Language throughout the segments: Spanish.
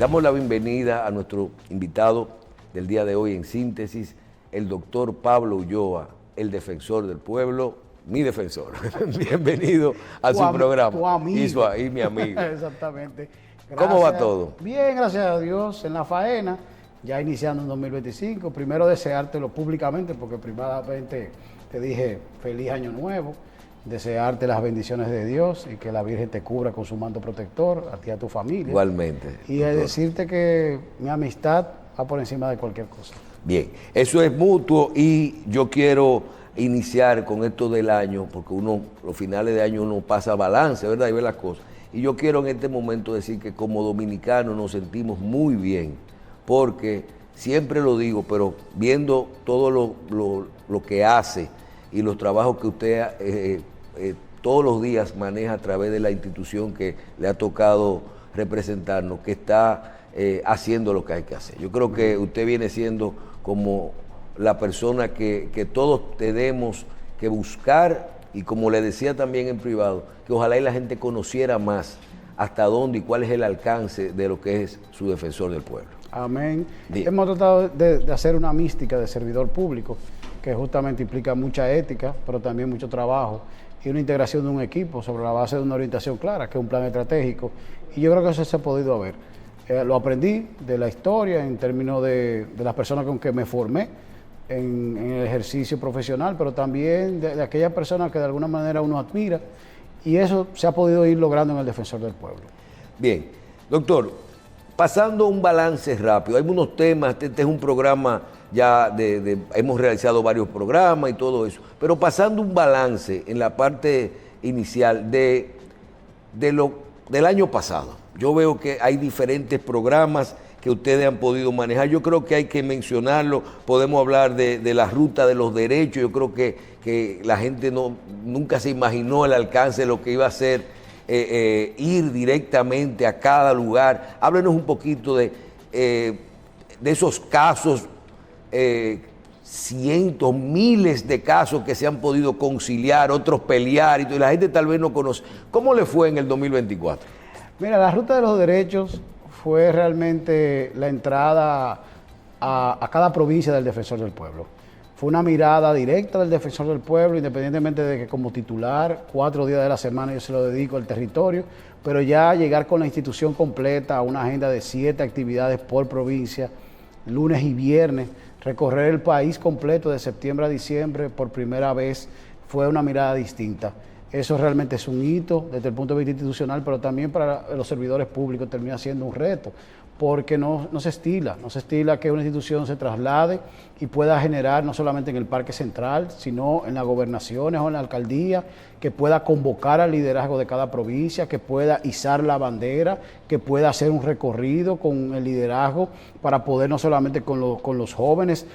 Damos la bienvenida a nuestro invitado del día de hoy en síntesis, el doctor Pablo Ulloa, el defensor del pueblo, mi defensor. Bienvenido a su programa. Tu amigo. Y mi amigo. Exactamente. ¿Cómo va todo? Bien, gracias a Dios, en la faena, ya iniciando en 2025. Primero deseártelo públicamente, porque privadamente te dije feliz año nuevo, desearte las bendiciones de Dios y que la Virgen te cubra con su manto protector, a ti y a tu familia. Igualmente. Y decirte que mi amistad va por encima de cualquier cosa. Bien, eso es mutuo y yo quiero iniciar con esto del año, porque los finales de año uno pasa balance, ¿verdad? Y ve las cosas. Y yo quiero en este momento decir que como dominicanos nos sentimos muy bien, porque siempre lo digo, pero viendo todo lo que hace y los trabajos que usted todos los días maneja a través de la institución que le ha tocado representarnos, que está haciendo lo que hay que hacer. Yo creo que usted viene siendo como la persona que todos tenemos que buscar, y como le decía también en privado, que ojalá y la gente conociera más hasta dónde y cuál es el alcance de lo que es su defensor del pueblo. Amén. Bien. Hemos tratado de hacer una mística de servidor público, que justamente implica mucha ética, pero también mucho trabajo y una integración de un equipo sobre la base de una orientación clara, que es un plan estratégico. Y yo creo que eso se ha podido ver. Lo aprendí de la historia en términos de las personas con que me formé en el ejercicio profesional, pero también de aquellas personas que de alguna manera uno admira, y eso se ha podido ir logrando en el Defensor del Pueblo. Bien, doctor, pasando un balance rápido, hay unos temas, este es un programa ya hemos realizado varios programas y todo eso, pero pasando un balance en la parte inicial del año pasado, yo veo que hay diferentes programas que ustedes han podido manejar. Yo creo que hay que mencionarlo, podemos hablar de la ruta de los derechos. Yo creo que la gente nunca se imaginó el alcance de lo que iba a ser ir directamente a cada lugar. Háblenos un poquito de esos casos, cientos, miles de casos que se han podido conciliar, otros pelear, y la gente tal vez no conoce. ¿Cómo le fue en el 2024? Mira, la ruta de los derechos fue realmente la entrada a cada provincia del Defensor del Pueblo. Fue una mirada directa del Defensor del Pueblo, independientemente de que como titular, 4 días de la semana yo se lo dedico al territorio, pero ya llegar con la institución completa a una agenda de 7 actividades por provincia, lunes y viernes, recorrer el país completo de septiembre a diciembre por primera vez, fue una mirada distinta. Eso realmente es un hito desde el punto de vista institucional, pero también para los servidores públicos termina siendo un reto, porque no se estila que una institución se traslade y pueda generar no solamente en el Parque Central, sino en las gobernaciones o en la alcaldía, que pueda convocar al liderazgo de cada provincia, que pueda izar la bandera, que pueda hacer un recorrido con el liderazgo para poder no solamente con los jóvenes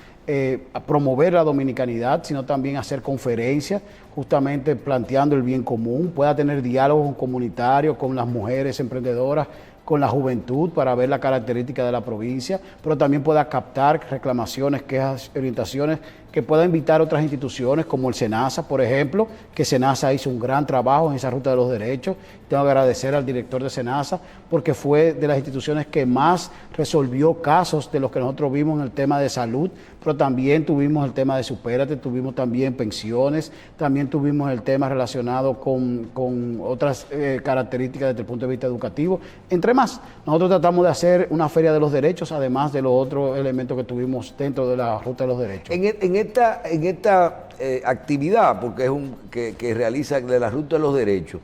promover la dominicanidad, sino también hacer conferencias, justamente planteando el bien común, pueda tener diálogos comunitarios con las mujeres emprendedoras, con la juventud, para ver la característica de la provincia, pero también pueda captar reclamaciones, quejas, orientaciones, que pueda invitar a otras instituciones como el SENASA, por ejemplo, que SENASA hizo un gran trabajo en esa ruta de los derechos. Tengo que agradecer al director de SENASA porque fue de las instituciones que más resolvió casos de los que nosotros vimos en el tema de salud, pero también tuvimos el tema de Supérate, tuvimos también pensiones, también tuvimos el tema relacionado con otras características desde el punto de vista educativo, entre más. Nosotros tratamos de hacer una feria de los derechos, además de los otros elementos que tuvimos dentro de la ruta de los derechos. En esta actividad, porque es que realiza de la ruta de los derechos,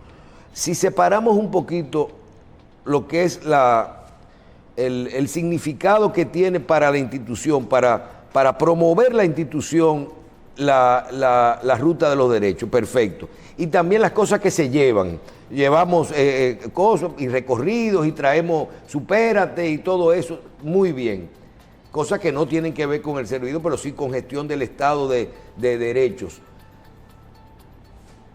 si separamos un poquito lo que es el significado que tiene para la institución, para promover la institución, la ruta de los derechos, perfecto. Y también las cosas que se llevan. Llevamos cosas y recorridos y traemos Supérate y todo eso, muy bien. Cosas que no tienen que ver con el servidor, pero sí con gestión del Estado de derechos.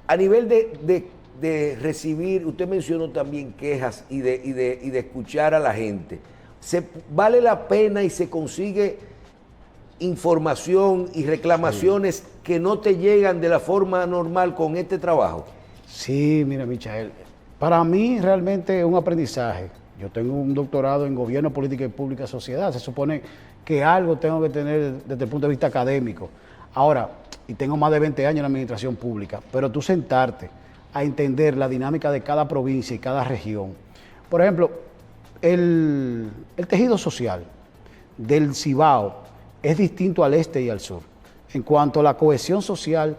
A nivel de recibir, usted mencionó también quejas y de escuchar a la gente. ¿Vale la pena y se consigue información y reclamaciones que no te llegan de la forma normal con este trabajo? Sí, mira, Michael, para mí realmente es un aprendizaje. Yo tengo un doctorado en Gobierno, Política y Pública Sociedad. Se supone que algo tengo que tener desde el punto de vista académico. Ahora, y tengo más de 20 años en la administración pública, pero tú sentarte a entender la dinámica de cada provincia y cada región. Por ejemplo, el tejido social del Cibao es distinto al este y al sur. En cuanto a la cohesión social,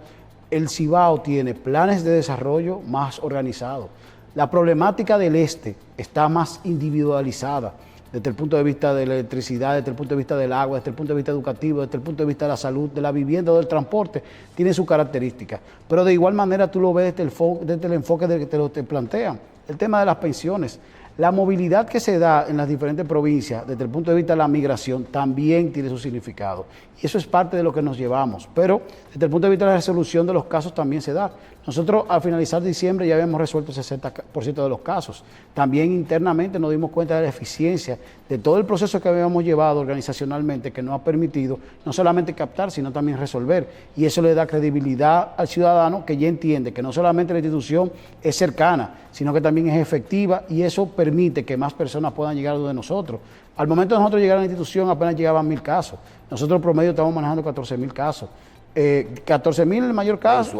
el Cibao tiene planes de desarrollo más organizados. La problemática del este está más individualizada desde el punto de vista de la electricidad, desde el punto de vista del agua, desde el punto de vista educativo, desde el punto de vista de la salud, de la vivienda o del transporte, tiene sus características. Pero de igual manera tú lo ves desde el enfoque del que te plantean. El tema de las pensiones. La movilidad que se da en las diferentes provincias desde el punto de vista de la migración también tiene su significado. Y eso es parte de lo que nos llevamos. Pero desde el punto de vista de la resolución de los casos también se da. Nosotros al finalizar diciembre ya habíamos resuelto el 60% de los casos. También internamente nos dimos cuenta de la eficiencia de todo el proceso que habíamos llevado organizacionalmente, que nos ha permitido no solamente captar, sino también resolver. Y eso le da credibilidad al ciudadano, que ya entiende que no solamente la institución es cercana, sino que también es efectiva, y eso permite que más personas puedan llegar a donde nosotros. Al momento de nosotros llegar a la institución apenas llegaban 1.000 casos. Nosotros en promedio estamos manejando 14.000 casos. 14.000 el mayor caso.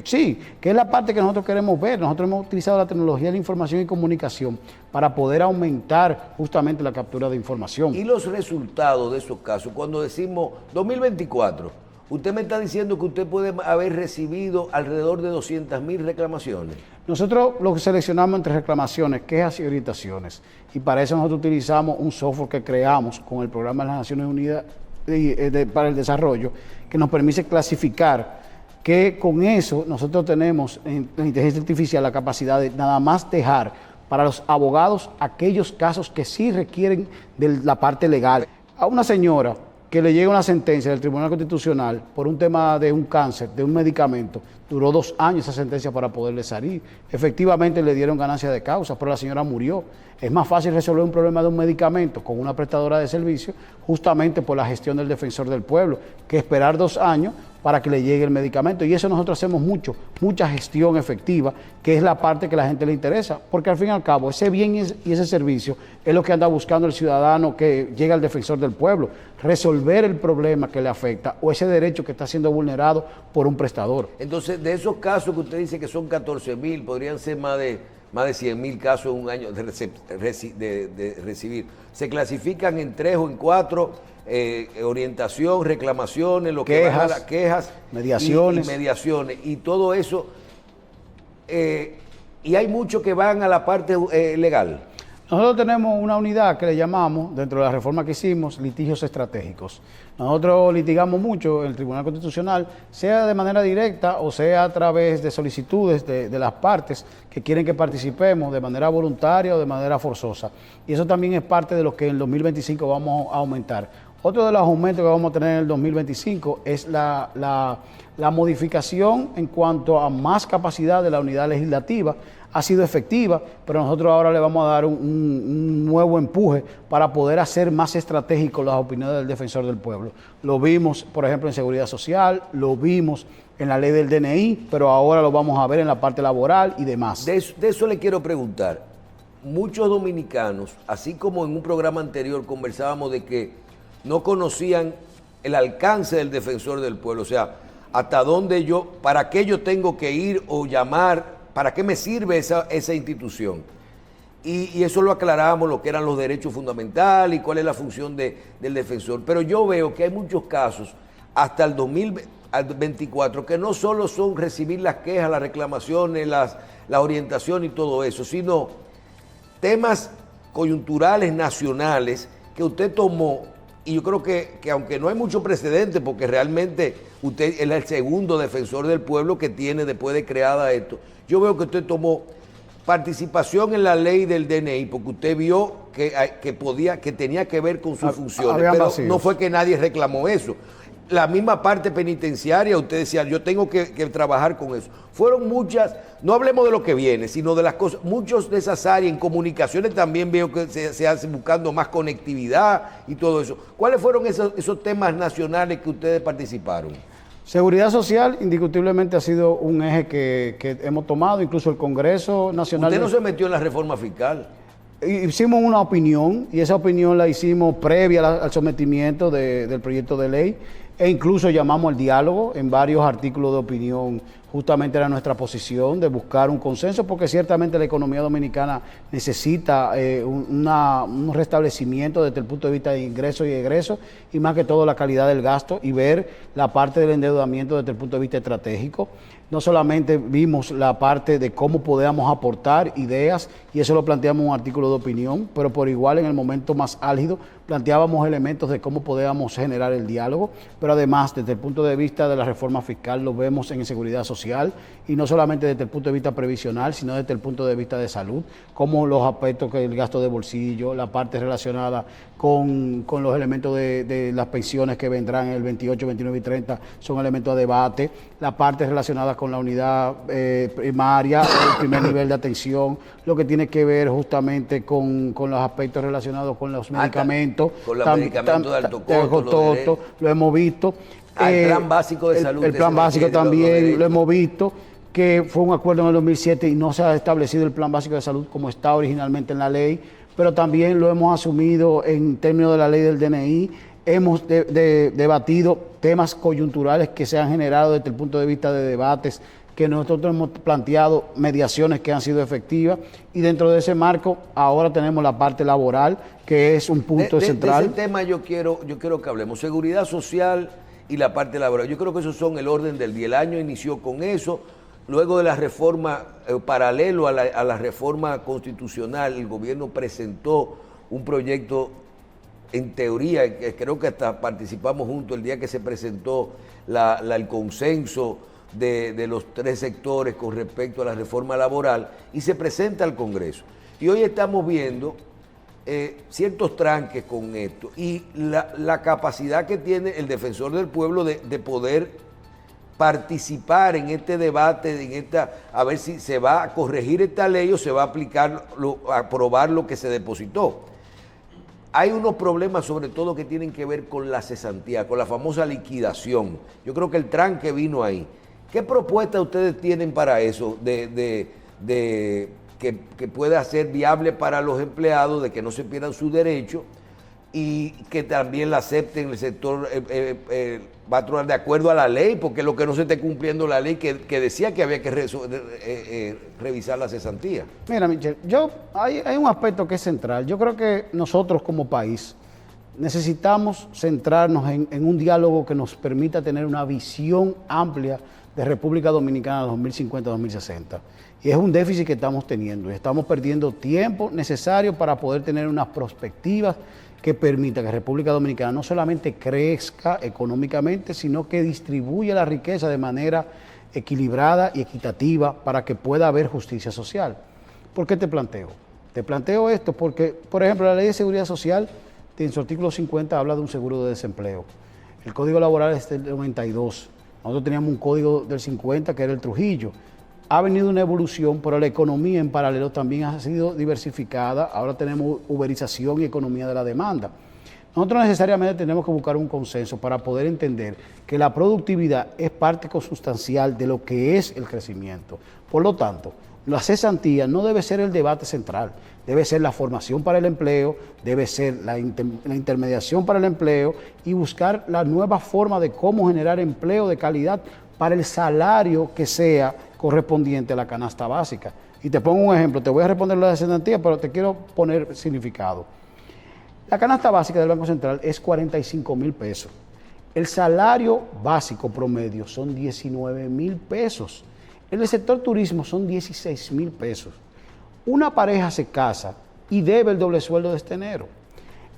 Sí, que es la parte que nosotros queremos ver. Nosotros hemos utilizado la tecnología de la información y comunicación para poder aumentar justamente la captura de información. Y los resultados de esos casos, cuando decimos 2024, usted me está diciendo que usted puede haber recibido alrededor de 200.000 reclamaciones. Nosotros lo que seleccionamos entre reclamaciones, quejas y orientaciones. Y para eso nosotros utilizamos un software que creamos con el Programa de las Naciones Unidas para el Desarrollo, que nos permite clasificar, que con eso nosotros tenemos en la inteligencia artificial la capacidad de nada más dejar para los abogados aquellos casos que sí requieren de la parte legal. A una señora que le llega una sentencia del Tribunal Constitucional por un tema de un cáncer, de un medicamento, duró 2 años esa sentencia para poderle salir. Efectivamente le dieron ganancia de causa, pero la señora murió. Es más fácil resolver un problema de un medicamento con una prestadora de servicio, justamente por la gestión del defensor del pueblo, que esperar 2 años para que le llegue el medicamento. Y eso nosotros hacemos mucha gestión efectiva, que es la parte que a la gente le interesa, porque al fin y al cabo ese bien y ese servicio es lo que anda buscando el ciudadano que llega al defensor del pueblo, resolver el problema que le afecta o ese derecho que está siendo vulnerado por un prestador. Entonces, de esos casos que usted dice que son 14.000, podrían ser más de 100.000 casos en un año de recibir. ¿Se clasifican en 3 o en 4? Orientación, reclamaciones, lo que van a las quejas, mediaciones. Y mediaciones. Y todo eso. Y hay muchos que van a la parte legal. Nosotros tenemos una unidad que le llamamos, dentro de la reforma que hicimos, litigios estratégicos. Nosotros litigamos mucho en el Tribunal Constitucional, sea de manera directa o sea a través de solicitudes de las partes que quieren que participemos de manera voluntaria o de manera forzosa. Y eso también es parte de lo que en el 2025 vamos a aumentar. Otro de los aumentos que vamos a tener en el 2025 es la modificación en cuanto a más capacidad de la unidad legislativa. Ha sido efectiva, pero nosotros ahora le vamos a dar un nuevo empuje para poder hacer más estratégicos las opiniones del defensor del pueblo. Lo vimos, por ejemplo, en seguridad social, lo vimos en la ley del DNI, pero ahora lo vamos a ver en la parte laboral y demás. De eso le quiero preguntar. Muchos dominicanos, así como en un programa anterior conversábamos de que no conocían el alcance del defensor del pueblo, o sea, hasta dónde para qué yo tengo que ir o llamar, para qué me sirve esa institución. Y eso lo aclaramos, lo que eran los derechos fundamentales y cuál es la función del defensor. Pero yo veo que hay muchos casos hasta el 2024 que no solo son recibir las quejas, las reclamaciones, la orientación y todo eso, sino temas coyunturales nacionales que usted tomó. Y yo creo que aunque no hay mucho precedente, porque realmente usted es el segundo defensor del pueblo que tiene después de creada esto, yo veo que usted tomó participación en la ley del DNI, porque usted vio que tenía que ver con sus funciones, pero vacíos. No fue que nadie reclamó eso. La misma parte penitenciaria, usted decía, yo tengo que trabajar con eso. Fueron muchas, no hablemos de lo que viene, sino de las cosas, muchos de esas áreas, en comunicaciones también veo que se hace buscando más conectividad y todo eso. ¿Cuáles fueron esos temas nacionales que ustedes participaron? Seguridad social indiscutiblemente ha sido un eje que hemos tomado, incluso el Congreso Nacional. ¿Usted no se metió en la reforma fiscal? hicimos una opinión y esa opinión la hicimos previa al sometimiento del proyecto de ley e incluso llamamos al diálogo en varios artículos de opinión. Justamente era nuestra posición de buscar un consenso porque ciertamente la economía dominicana necesita un restablecimiento desde el punto de vista de ingresos y egresos y más que todo la calidad del gasto y ver la parte del endeudamiento desde el punto de vista estratégico. No solamente vimos la parte de cómo podíamos aportar ideas, y eso lo planteamos en un artículo de opinión, pero por igual en el momento más álgido planteábamos elementos de cómo podíamos generar el diálogo, pero además desde el punto de vista de la reforma fiscal lo vemos en seguridad social, y no solamente desde el punto de vista previsional, sino desde el punto de vista de salud, como los aspectos que el gasto de bolsillo, la parte relacionada con los elementos de las pensiones que vendrán en el 28, 29 y 30 son elementos a debate, la parte relacionada con la unidad primaria, el primer nivel de atención, lo que tiene que ver justamente con los aspectos relacionados con los medicamentos. Con los medicamentos de alto costo, lo hemos visto. El plan básico de salud. El plan básico también lo hemos visto, que fue un acuerdo en el 2007 y no se ha establecido el plan básico de salud como está originalmente en la ley, pero también lo hemos asumido en términos de la ley del DNI. Hemos debatido temas coyunturales que se han generado desde el punto de vista de debates, que nosotros hemos planteado mediaciones que han sido efectivas, y dentro de ese marco ahora tenemos la parte laboral, que es un punto central. De ese tema yo quiero que hablemos, seguridad social y la parte laboral. Yo creo que esos son el orden del día. El año inició con eso. Luego de la reforma, paralelo a la reforma constitucional, el gobierno presentó un proyecto, en teoría, que creo que hasta participamos juntos el día que se presentó el consenso de los tres sectores con respecto a la reforma laboral, y se presenta al Congreso. Y hoy estamos viendo ciertos tranques con esto y la capacidad que tiene el defensor del pueblo de poder participar en este debate, a ver si se va a corregir esta ley o se va a aprobar lo que se depositó. Hay unos problemas sobre todo que tienen que ver con la cesantía, con la famosa liquidación. Yo creo que el tranque vino ahí. ¿Qué propuestas ustedes tienen para eso, que pueda ser viable para los empleados, de que no se pierdan su derecho y que también la acepten el sector patronal de acuerdo a la ley, porque lo que no se esté cumpliendo la ley que decía que había que revisar la cesantía? Mira, Michel, hay un aspecto que es central. Yo creo que nosotros como país necesitamos centrarnos en un diálogo que nos permita tener una visión amplia de República Dominicana 2050-2060. Y es un déficit que estamos teniendo. Y estamos perdiendo tiempo necesario para poder tener unas perspectivas que permita que República Dominicana no solamente crezca económicamente, sino que distribuya la riqueza de manera equilibrada y equitativa para que pueda haber justicia social. ¿Por qué te planteo? Te planteo esto porque, por ejemplo, la Ley de Seguridad Social, en su artículo 50, habla de un seguro de desempleo. El Código Laboral es del 92. Nosotros teníamos un código del 50 que era el Trujillo. Ha venido una evolución, pero la economía en paralelo también ha sido diversificada. Ahora tenemos uberización y economía de la demanda. Nosotros necesariamente tenemos que buscar un consenso para poder entender que la productividad es parte consustancial de lo que es el crecimiento. Por lo tanto, la cesantía no debe ser el debate central, debe ser la formación para el empleo, debe ser la intermediación para el empleo y buscar la nueva forma de cómo generar empleo de calidad para el salario que sea correspondiente a la canasta básica. Y te pongo un ejemplo, te voy a responder la de cesantía, pero te quiero poner significado. La canasta básica del Banco Central es 45,000 pesos. El salario básico promedio son 19,000 pesos. En el sector turismo son 16,000 pesos. Una pareja se casa y debe el doble sueldo de este enero.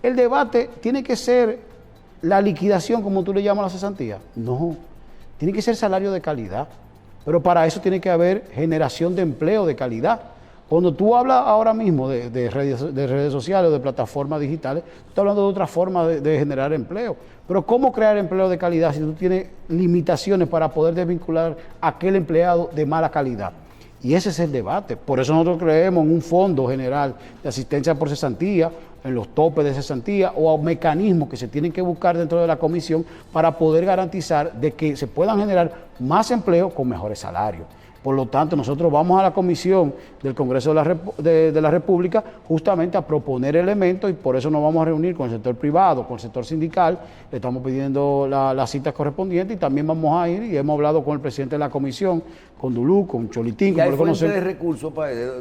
El debate tiene que ser la liquidación, como tú le llamas a la cesantía. No, tiene que ser salario de calidad. Pero para eso tiene que haber generación de empleo de calidad. Cuando tú hablas ahora mismo de redes sociales o de plataformas digitales, tú estás hablando de otra forma de generar empleo. Pero ¿cómo crear empleo de calidad si tú tienes limitaciones para poder desvincular a aquel empleado de mala calidad? Y ese es el debate. Por eso nosotros creemos en un fondo general de asistencia por cesantía, en los topes de cesantía o mecanismos que se tienen que buscar dentro de la comisión para poder garantizar de que se puedan generar más empleo con mejores salarios. Por lo tanto, nosotros vamos a la comisión del Congreso de la República justamente a proponer elementos y por eso nos vamos a reunir con el sector privado, con el sector sindical, le estamos pidiendo las citas correspondientes y también vamos a ir y hemos hablado con el presidente de la comisión, con Dulú, con Cholitín. ¿Y hay fuente de recursos para eso?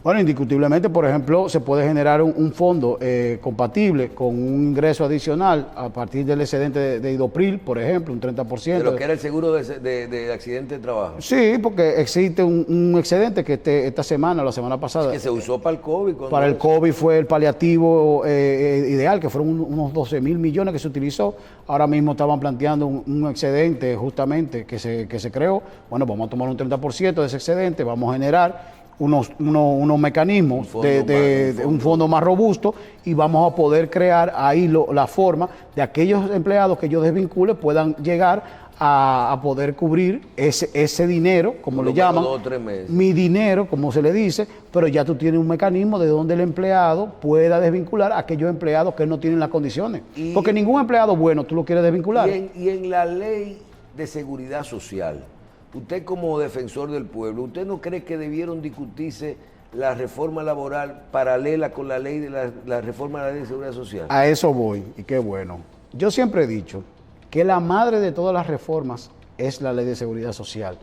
Bueno, indiscutiblemente, por ejemplo, se puede generar un fondo compatible con un ingreso adicional a partir del excedente de Idopril, por ejemplo, un 30%. De lo que era el seguro de accidente de trabajo. Sí, porque existe un excedente que esta semana, la semana pasada. Es que se usó para el COVID. Para el COVID fue el paliativo ideal, que fueron unos 12 mil millones que se utilizó. Ahora mismo estaban planteando un excedente justamente que se creó. Bueno, vamos a tomar un 30% de ese excedente, vamos a generar unos mecanismos un fondo más robusto y vamos a poder crear ahí la forma de aquellos empleados que yo desvincule puedan llegar a poder cubrir ese dinero, como le llaman, 2 o 3 meses. Mi dinero, como se le dice, pero ya tú tienes un mecanismo de donde el empleado pueda desvincular a aquellos empleados que no tienen las condiciones. Porque ningún empleado bueno tú lo quieres desvincular. Y en la ley de seguridad social, usted como defensor del pueblo, ¿usted no cree que debieron discutirse la reforma laboral paralela con la ley de la reforma de la ley de seguridad social? A eso voy, y qué bueno. Yo siempre he dicho que la madre de todas las reformas es la ley de seguridad social.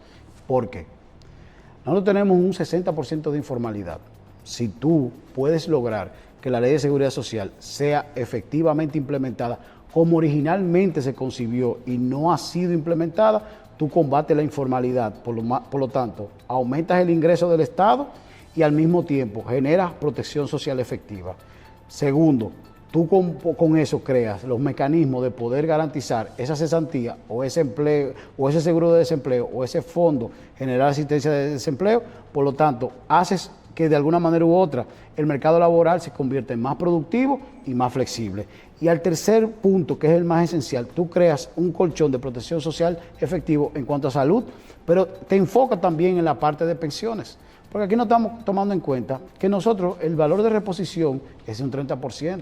¿Por qué? Nosotros tenemos un 60% de informalidad. Si tú puedes lograr que la ley de seguridad social sea efectivamente implementada como originalmente se concibió y no ha sido implementada, tú combates la informalidad. Por lo tanto, aumentas el ingreso del Estado y al mismo tiempo generas protección social efectiva. Segundo, tú con eso creas los mecanismos de poder garantizar esa cesantía o ese empleo o ese seguro de desempleo o ese fondo general de asistencia de desempleo. Por lo tanto, haces que de alguna manera u otra el mercado laboral se convierta en más productivo y más flexible. Y al tercer punto, que es el más esencial, tú creas un colchón de protección social efectivo en cuanto a salud, pero te enfoca también en la parte de pensiones. Porque aquí no estamos tomando en cuenta que nosotros el valor de reposición es de un 30%.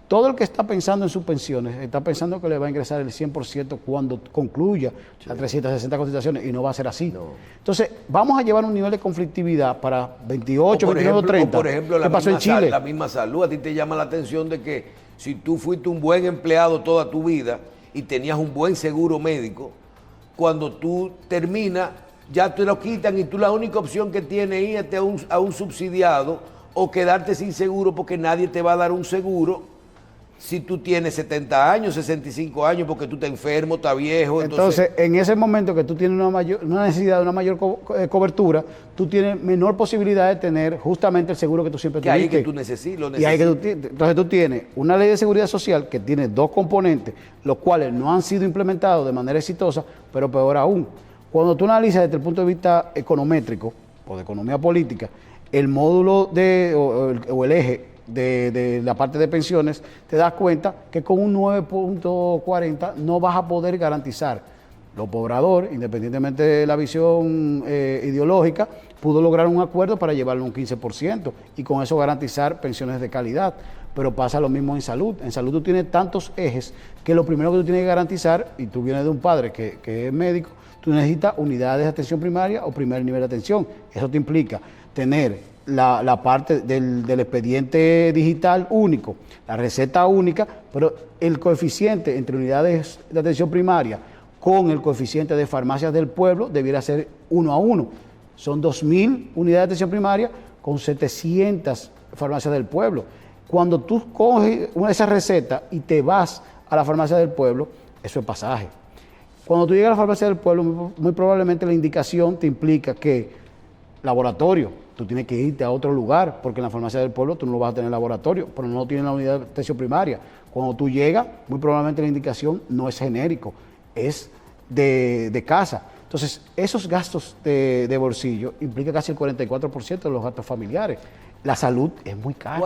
Todo el que está pensando en sus pensiones está pensando que le va a ingresar el 100% cuando concluya las 360 cotizaciones y no va a ser así. No. Entonces, vamos a llevar un nivel de conflictividad para 28, 29, 30. Por ejemplo, ¿Qué pasó en Chile? La misma salud. A ti te llama la atención de que si tú fuiste un buen empleado toda tu vida y tenías un buen seguro médico, cuando tú terminas, ya te lo quitan y tú la única opción que tienes es irte a un subsidiado o quedarte sin seguro porque nadie te va a dar un seguro. Si tú tienes 70 años, 65 años, porque tú estás enfermo, estás viejo. Entonces, en ese momento que tú tienes una necesidad de una mayor cobertura, tú tienes menor posibilidad de tener justamente el seguro que tú siempre tuviste. Que hay que tú necesitas. Entonces tú tienes una ley de seguridad social que tiene dos componentes, los cuales no han sido implementados de manera exitosa, pero peor aún. Cuando tú analizas desde el punto de vista econométrico o de economía política, el módulo o el eje de la parte de pensiones, te das cuenta que con un 9.40 no vas a poder garantizar. López Obrador, independientemente de la visión ideológica, pudo lograr un acuerdo para llevarlo a un 15% y con eso garantizar pensiones de calidad. Pero pasa lo mismo en salud. En salud tú tienes tantos ejes que lo primero que tú tienes que garantizar, y tú vienes de un padre que es médico, tú necesitas unidades de atención primaria o primer nivel de atención. Eso te implica tener la parte del expediente digital único, la receta única, pero el coeficiente entre unidades de atención primaria con el coeficiente de farmacias del pueblo debiera ser 1 a 1. Son 2.000 unidades de atención primaria con 700 farmacias del pueblo. Cuando tú coges esa receta y te vas a la farmacia del pueblo, eso es pasaje. Cuando tú llegas a la farmacia del pueblo, muy probablemente la indicación te implica que laboratorio, tú tienes que irte a otro lugar, porque en la farmacia del pueblo tú no vas a tener laboratorio, pero no tienes la unidad de atención primaria. Cuando tú llegas, muy probablemente la indicación no es genérico, es de casa. Entonces, esos gastos de bolsillo implican casi el 44% de los gastos familiares. La salud es muy cara.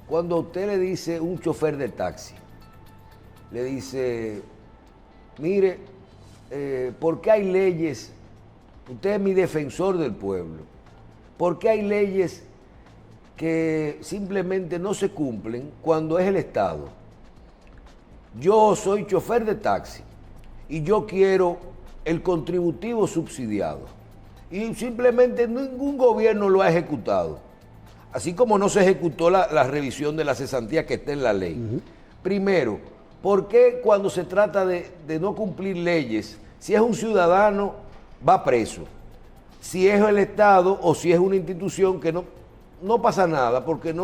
Cuando usted le dice un chofer de taxi, le dice, mire, ¿por qué hay leyes? Usted es mi defensor del pueblo. ¿Por qué hay leyes que simplemente no se cumplen cuando es el Estado? Yo soy chofer de taxi y yo quiero el contributivo subsidiado. Y simplemente ningún gobierno lo ha ejecutado. Así como no se ejecutó la revisión de la cesantía que está en la ley. Primero, ¿por qué cuando se trata de no cumplir leyes, si es un ciudadano, va preso? Si es el Estado o si es una institución que no pasa nada, porque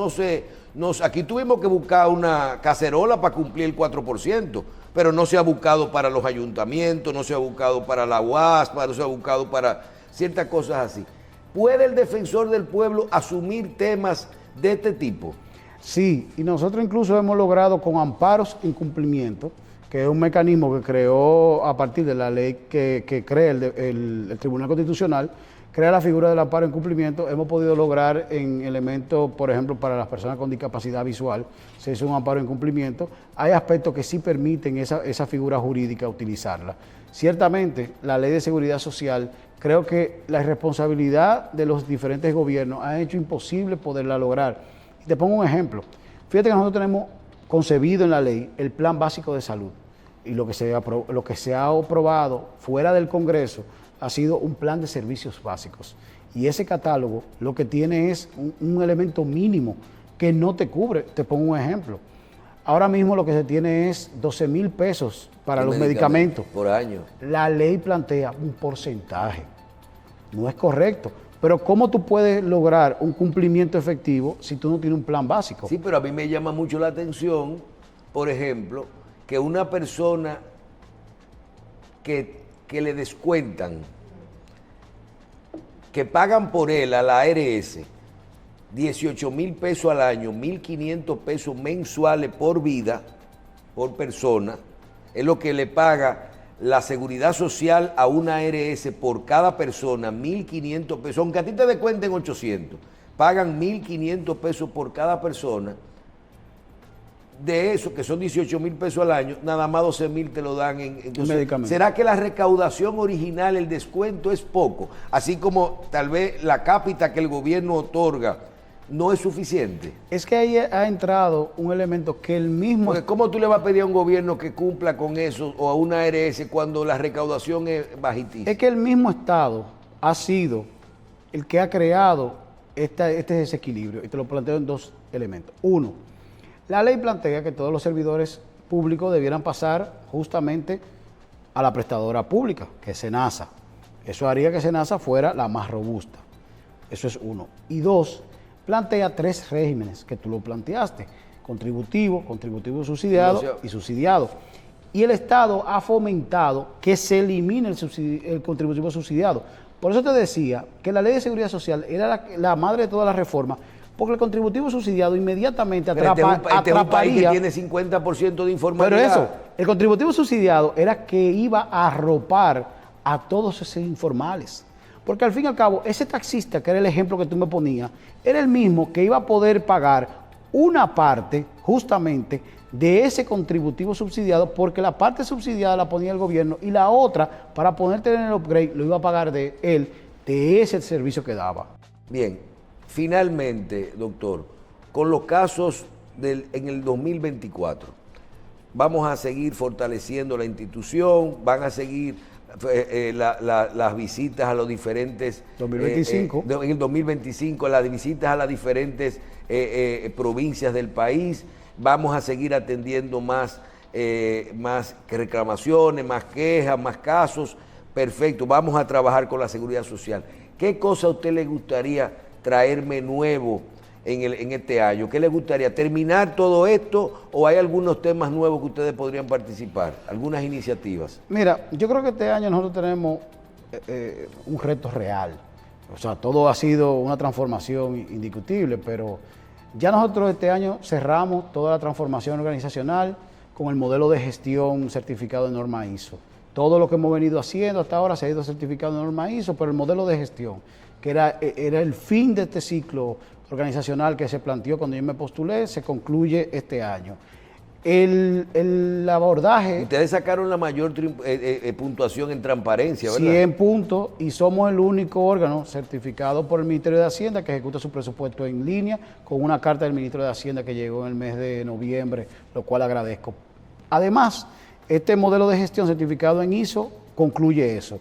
aquí tuvimos que buscar una cacerola para cumplir el 4%, pero no se ha buscado para los ayuntamientos, no se ha buscado para la UAS, no se ha buscado para ciertas cosas así. ¿Puede el defensor del pueblo asumir temas de este tipo? Sí, y nosotros incluso hemos logrado con amparos en cumplimiento, que es un mecanismo que creó a partir de la ley que crea el Tribunal Constitucional, crea la figura del amparo en cumplimiento. Hemos podido lograr en elementos, por ejemplo, para las personas con discapacidad visual, se hizo un amparo en cumplimiento. Hay aspectos que sí permiten esa figura jurídica utilizarla. Ciertamente, la Ley de Seguridad Social, creo que la irresponsabilidad de los diferentes gobiernos ha hecho imposible poderla lograr. Y te pongo un ejemplo. Fíjate que nosotros tenemos concebido en la ley el Plan Básico de Salud, y lo que se ha aprobado fuera del Congreso ha sido un plan de servicios básicos. Y ese catálogo lo que tiene es un elemento mínimo que no te cubre. Te pongo un ejemplo. Ahora mismo lo que se tiene es 12,000 pesos para los medicamentos por año. La ley plantea un porcentaje. No es correcto. Pero ¿cómo tú puedes lograr un cumplimiento efectivo si tú no tienes un plan básico? Sí, pero a mí me llama mucho la atención, por ejemplo, que una persona que le descuentan, que pagan por él a la ARS 18,000 pesos al año, 1,500 pesos mensuales por vida, por persona, es lo que le paga la Seguridad Social a una ARS por cada persona, 1,500 pesos, aunque a ti te descuenten 800, pagan 1,500 pesos por cada persona. De eso, que son 18,000 pesos al año, nada más 12,000 te lo dan en medicamentos. ¿Será que la recaudación original, el descuento es poco? Así como tal vez la cápita que el gobierno otorga no es suficiente. Es que ahí ha entrado un elemento que el mismo... Porque ¿cómo tú le vas a pedir a un gobierno que cumpla con eso o a una ARS cuando la recaudación es bajitísima? Es que el mismo Estado ha sido el que ha creado este desequilibrio, y te lo planteo en dos elementos. Uno, la ley plantea que todos los servidores públicos debieran pasar justamente a la prestadora pública, que es SENASA. Eso haría que SENASA fuera la más robusta. Eso es uno. Y dos, plantea 3 regímenes que tú lo planteaste: contributivo, contributivo subsidiado y subsidiado. Y el Estado ha fomentado que se elimine el contributivo subsidiado. Por eso te decía que la Ley de Seguridad Social era la madre de todas las reformas, porque el contributivo subsidiado inmediatamente atraparía... Este es un país que tiene 50% de informalidad. Pero eso, el contributivo subsidiado era que iba a arropar a todos esos informales. Porque al fin y al cabo, ese taxista, que era el ejemplo que tú me ponías, era el mismo que iba a poder pagar una parte justamente de ese contributivo subsidiado, porque la parte subsidiada la ponía el gobierno y la otra, para poder tener el upgrade, lo iba a pagar de él, de ese servicio que daba. Bien. Finalmente, doctor, con los casos en el 2024, vamos a seguir fortaleciendo la institución, van a seguir las visitas a los diferentes... 2025. En el 2025, las visitas a las diferentes provincias del país, vamos a seguir atendiendo más reclamaciones, más quejas, más casos. Perfecto, vamos a trabajar con la Seguridad Social. ¿Qué cosa a usted le gustaría traerme nuevo en este año? ¿Qué les gustaría? ¿Terminar todo esto o hay algunos temas nuevos que ustedes podrían participar? ¿Algunas iniciativas? Mira, yo creo que este año nosotros tenemos un reto real. O sea, todo ha sido una transformación indiscutible, pero ya nosotros este año cerramos toda la transformación organizacional con el modelo de gestión certificado de norma ISO. Todo lo que hemos venido haciendo hasta ahora se ha ido certificado de norma ISO, pero el modelo de gestión, que era el fin de este ciclo organizacional que se planteó cuando yo me postulé, se concluye este año. El abordaje... Ustedes sacaron la mayor puntuación en transparencia, ¿verdad? 100 puntos, y somos el único órgano certificado por el Ministerio de Hacienda que ejecuta su presupuesto en línea, con una carta del Ministro de Hacienda que llegó en el mes de noviembre, lo cual agradezco. Además, este modelo de gestión certificado en ISO concluye eso.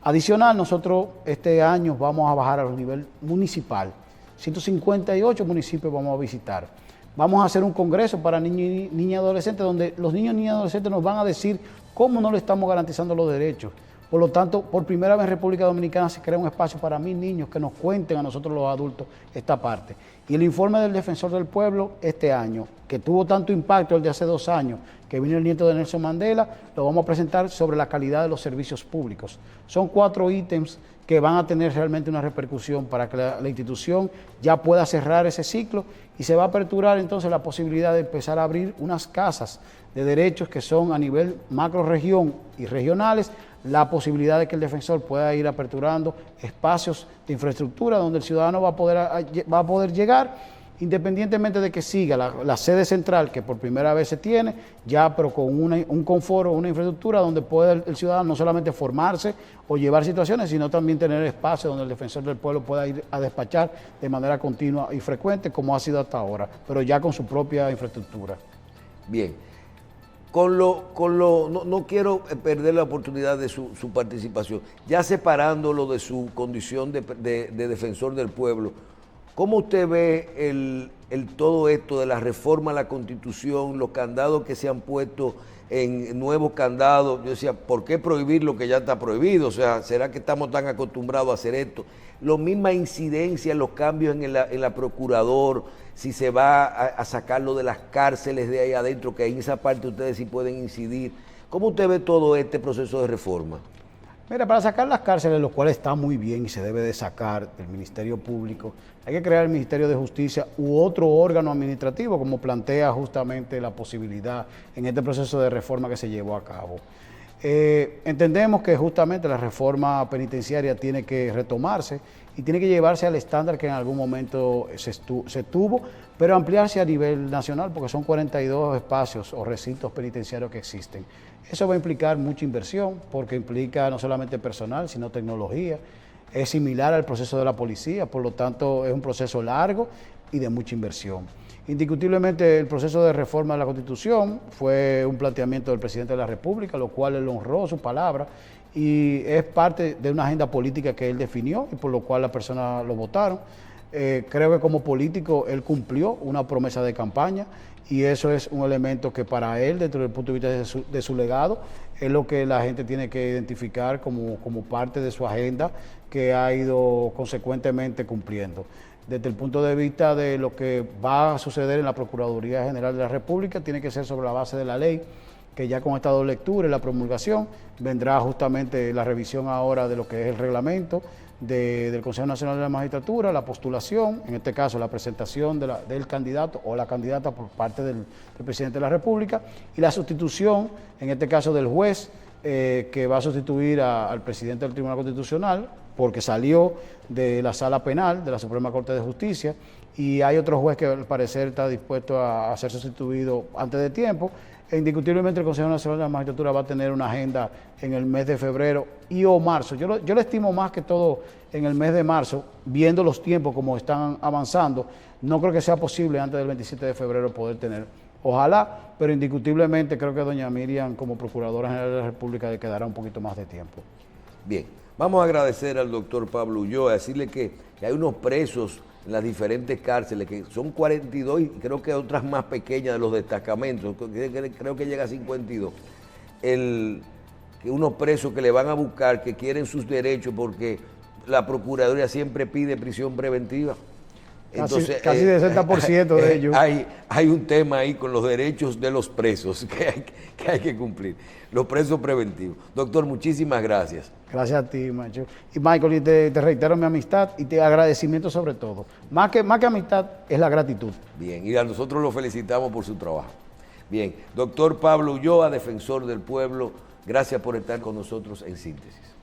Adicional, nosotros este año vamos a bajar a nivel municipal. 158 municipios vamos a visitar. Vamos a hacer un congreso para niños y adolescentes donde los niños y niñas adolescentes nos van a decir cómo no le estamos garantizando los derechos. Por lo tanto, por primera vez en República Dominicana se crea un espacio para 1000 niños que nos cuenten a nosotros los adultos esta parte. Y el informe del Defensor del Pueblo este año, que tuvo tanto impacto el de hace 2 años, que vino el nieto de Nelson Mandela, lo vamos a presentar sobre la calidad de los servicios públicos. Son 4 ítems que van a tener realmente una repercusión para que la institución ya pueda cerrar ese ciclo y se va a aperturar entonces la posibilidad de empezar a abrir unas casas de derechos que son a nivel macro-región y regionales, la posibilidad de que el defensor pueda ir aperturando espacios de infraestructura donde el ciudadano va a poder llegar, independientemente de que siga la sede central, que por primera vez se tiene, ya pero con un confort o una infraestructura donde pueda el ciudadano no solamente formarse o llevar situaciones, sino también tener espacios donde el defensor del pueblo pueda ir a despachar de manera continua y frecuente, como ha sido hasta ahora, pero ya con su propia infraestructura. Bien. No quiero perder la oportunidad de su participación. Ya separándolo de su condición de defensor del pueblo, ¿cómo usted ve todo esto de la reforma a la Constitución, los candados que se han puesto en nuevos candados? Yo decía, ¿por qué prohibir lo que ya está prohibido? O sea, ¿será que estamos tan acostumbrados a hacer esto? La misma incidencia, los cambios en la procurador, si se va a sacarlo de las cárceles de ahí adentro, que en esa parte ustedes sí pueden incidir. ¿Cómo usted ve todo este proceso de reforma? Mira, para sacar las cárceles, lo cual está muy bien y se debe de sacar del Ministerio Público, hay que crear el Ministerio de Justicia u otro órgano administrativo, como plantea justamente la posibilidad en este proceso de reforma que se llevó a cabo. Entendemos que justamente la reforma penitenciaria tiene que retomarse y tiene que llevarse al estándar que en algún momento se tuvo, pero ampliarse a nivel nacional, porque son 42 espacios o recintos penitenciarios que existen. Eso va a implicar mucha inversión, porque implica no solamente personal, sino tecnología. Es similar al proceso de la policía, por lo tanto es un proceso largo y de mucha inversión. Indiscutiblemente el proceso de reforma de la Constitución fue un planteamiento del presidente de la República, lo cual él honró su palabra y es parte de una agenda política que él definió y por lo cual las personas lo votaron. Creo que como político él cumplió una promesa de campaña y eso es un elemento que para él, dentro del punto de vista de su legado, es lo que la gente tiene que identificar como parte de su agenda que ha ido consecuentemente cumpliendo. Desde el punto de vista de lo que va a suceder en la Procuraduría General de la República, tiene que ser sobre la base de la ley, que ya con esta dos lecturas y la promulgación vendrá justamente la revisión ahora de lo que es el reglamento del Consejo Nacional de la Magistratura, la postulación, en este caso la presentación del candidato o la candidata por parte del presidente de la República y la sustitución, en este caso del juez, que va a sustituir al presidente del Tribunal Constitucional, porque salió de la sala penal de la Suprema Corte de Justicia y hay otro juez que al parecer está dispuesto a ser sustituido antes de tiempo. E indiscutiblemente el Consejo Nacional de la Magistratura va a tener una agenda en el mes de febrero o marzo. Yo lo estimo más que todo en el mes de marzo, viendo los tiempos como están avanzando. No creo que sea posible antes del 27 de febrero poder tener. Ojalá, pero indiscutiblemente creo que doña Miriam, como Procuradora General de la República, le quedará un poquito más de tiempo. Bien, vamos a agradecer al doctor Pablo Ulloa, decirle que hay unos presos en las diferentes cárceles, que son 42 y creo que otras más pequeñas de los destacamentos, creo que llega a 52. Que unos presos que le van a buscar, que quieren sus derechos porque la Procuraduría siempre pide prisión preventiva. Entonces, casi 60% de ellos. Hay un tema ahí con los derechos de los presos que hay que cumplir, los presos preventivos. Doctor, muchísimas gracias. Gracias a ti, Macho. Y Michael, te reitero mi amistad y te agradecimiento sobre todo. Más que amistad es la gratitud. Bien, y a nosotros lo felicitamos por su trabajo. Bien, doctor Pablo Ulloa, defensor del pueblo, gracias por estar con nosotros en Síntesis.